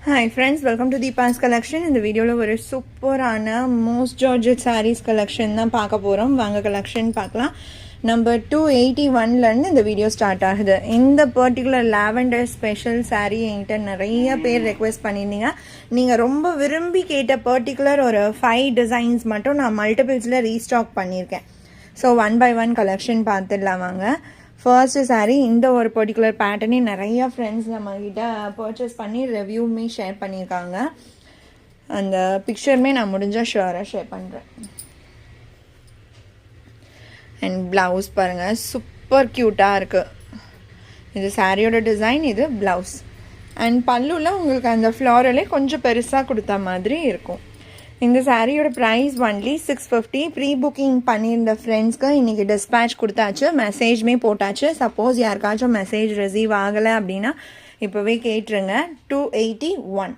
Hi friends, welcome to Deepa's collection. In the video ஒரு சூப்பரான most Georgette sarees collection தான் பார்க்க போறோம். வாங்க collection பார்க்கலாம். Number 281 ல இருந்து இந்த வீடியோ ஸ்டார்ட் ஆகுது. இந்த particular lavender special saree என்கிட்ட நிறைய பேர் ரெக்வெஸ்ட் பண்ணியிருந்தீங்க. நீங்க ரொம்ப விரும்பி கேட்ட particular ஒரு 5 designs மட்டும் நான் மல்டிபிள்ஸ்ல ரீஸ்டாக் பண்ணியிருக்கேன். ஸோ 1 by 1 collection பார்த்துடலாம் வாங்க. ஃபர்ஸ்ட் சாரீ இந்த ஒரு பர்டிகுலர் பேட்டர்னே நிறையா ஃப்ரெண்ட்ஸ் நம்மக்கிட்ட பர்ச்சேஸ் பண்ணி ரிவ்யூமே ஷேர் பண்ணியிருக்காங்க. அந்த பிக்சருமே நான் முடிஞ்சால் ஷுவராக ஷேர் பண்ணுறேன். அண்ட் ப்ளவுஸ் பாருங்கள், சூப்பர் க்யூட்டாக இருக்குது. இது சாரியோட டிசைன், இது ப்ளவுஸ். அண்ட் பல்லுவில் உங்களுக்கு அந்த ஃப்ளாரலே கொஞ்சம் பெருசாக கொடுத்த மாதிரி இருக்கும். இந்த சாரியோட ப்ரைஸ் ஒன்லி 650. ப்ரீ புக்கிங் பண்ணியிருந்த ஃப்ரெண்ட்ஸ்க்கு இன்றைக்கி டிஸ்பேச் கொடுத்தாச்சு, மெசேஜ்மே போட்டாச்சு. சப்போஸ் யாருக்காச்சும் மெசேஜ் ரிசீவ் ஆகலை அப்படின்னா இப்போவே கேட்டுருங்க. 281.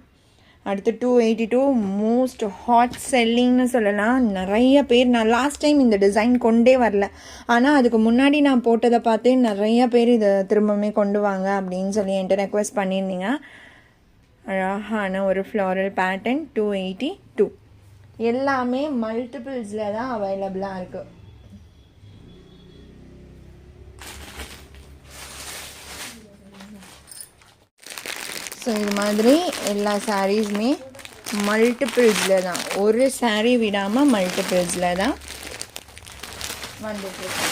அடுத்து 282 மோஸ்ட் ஹாட் செல்லிங்னு சொல்லலாம். நிறைய பேர், நான் லாஸ்ட் டைம் இந்த டிசைன் கொண்டே வரல, ஆனால் அதுக்கு முன்னாடி நான் போட்டதை பார்த்து நிறைய பேர் இதை திரும்பவுமே கொண்டு வாங்க அப்படின்னு சொல்லி என்கிட்ட ரெக்வெஸ்ட் பண்ணியிருந்தீங்க. அழகான ஒரு ஃப்ளாரல் பேட்டர்ன். 282. எல்லாமே மல்டிபிள்ஸில் தான் அவைலபிளாக இருக்குது. ஸோ இது மாதிரி எல்லா சாரீஸுமே மல்டிபிள்ஸில் தான், ஒரு சாரீ விடாமல் மல்டிபிள்ஸில் தான் வந்துட்டுருக்கு.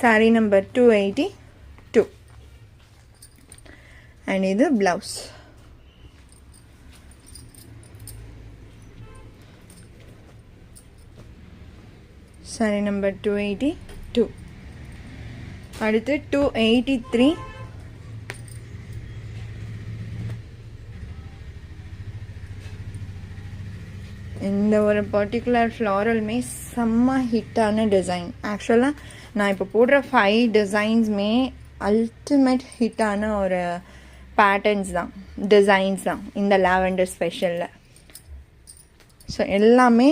சாரீ நம்பர் 282. அண்ட் இது ப்ளவுஸ். Sorry number 282. அடுத்து 283. இந்த ஒரு பர்டிகுலர் ஃப்ளாரல்மே செம்ம ஹிட்டான டிசைன். ஆக்சுவலாக நான் இப்போ போடுற 5 டிசைன்ஸுமே அல்டிமேட் ஹிட்டான ஒரு பேட்டர்ன்ஸ் தான், டிசைன்ஸ் தான் இந்த லாவெண்டர் ஸ்பெஷலில். ஸோ எல்லாமே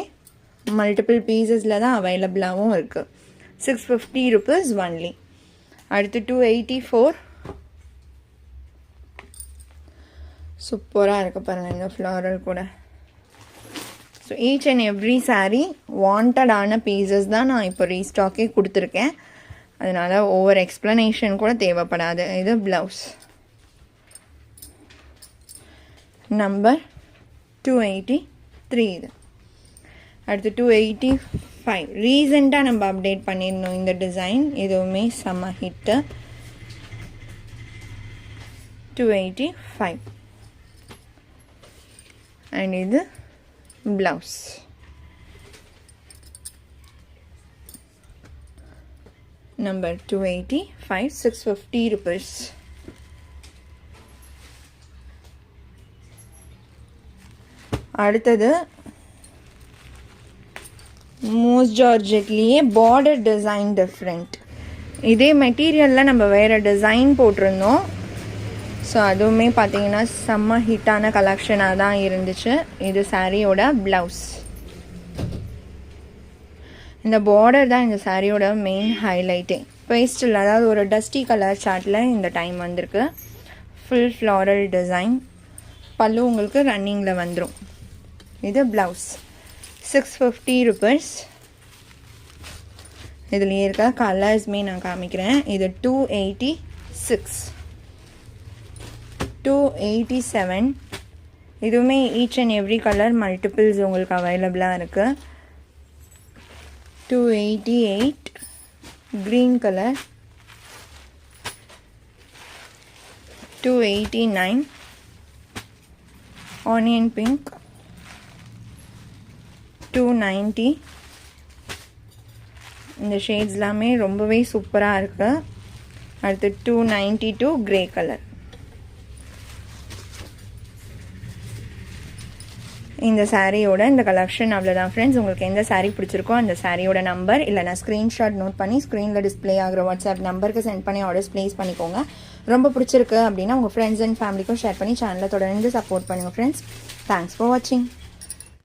மல்டிபிள் பீசஸில் தான் அவைலபிளாகவும் இருக்குது. 650 rupees ஒன்லி. அடுத்து 284. சூப்பராக இருக்குது பாருங்கள் இந்த ஃப்ளாரல் கூட. So each and every sari வாண்டடான பீசஸ் தான் நான் இப்போ ரீஸ்டாக்கே கொடுத்துருக்கேன். அதனால் ஓவர் எக்ஸ்ப்ளனேஷன் கூட தேவைப்படாது. இது ப்ளவுஸ் நம்பர் 283. இது அடுத்து 285. ரீசெண்டாக நம்ம அப்டேட் பண்ணியிருந்தோம் இந்த டிசைன், இதுவுமே செம்ம ஹிட்டு. 285. அண்ட் இது ப்ளவுஸ் நம்பர் 285. 650 rupees. அடுத்தது மோஸ்ட் ஜார்ஜெட்லேயே பார்டர் டிசைன் டிஃப்ரெண்ட். இதே மெட்டீரியலில் நம்ம வேறு டிசைன் போட்டிருந்தோம். ஸோ அதுவுமே பார்த்தீங்கன்னா செம்ம ஹிட்டான கலெக்ஷனாக தான் இருந்துச்சு. இது சாரியோட ப்ளவுஸ். இந்த பார்டர் தான் இந்த சாரியோட மெயின் ஹைலைட்டே. பேஸ்டில், அதாவது ஒரு டஸ்டி கலர் சார்ட்டில் இந்த டைம் வந்திருக்கு. Full floral design. பல்லு உங்களுக்கு ரன்னிங்கில் வந்துடும். இது ப்ளவுஸ். 650 rupees. இதுலேயே இருக்க கலர்ஸ்மே நான் காமிக்கிறேன். இது 286. 287. இதுவுமே each and every colour multiples உங்களுக்கு அவைலபிளாக இருக்குது. 288. Green colour. 289. Onion pink. 290. இந்த ஷேட்ஸ் எல்லாமே ரொம்பவே சூப்பராக இருக்குது. அடுத்து 292 கிரே கலர். இந்த சாரியோட இந்த கலெக்ஷன் அவ்வளோதான் ஃப்ரெண்ட்ஸ். உங்களுக்கு எந்த சாரீ பிடிச்சிருக்கோ அந்த சாரியோட நம்பர் இல்லைனா ஸ்க்ரீன்ஷாட் நோட் பண்ணி ஸ்க்ரீனில் டிஸ்பிளே ஆகிற வாட்ஸ்அப் நம்பருக்கு சென்ட் பண்ணி ஆர்டர்ஸ் ப்ளேஸ் பண்ணிக்கோங்க. ரொம்ப பிடிச்சிருக்கு அப்படின்னா உங்கள் ஃப்ரெண்ட்ஸ் அண்ட் ஃபேமிலிக்கும் ஷேர் பண்ணி சேனலை தொடர்ந்து சப்போர்ட் பண்ணுங்கள் ஃப்ரெண்ட்ஸ். தேங்க்ஸ் ஃபார் வாட்சிங்.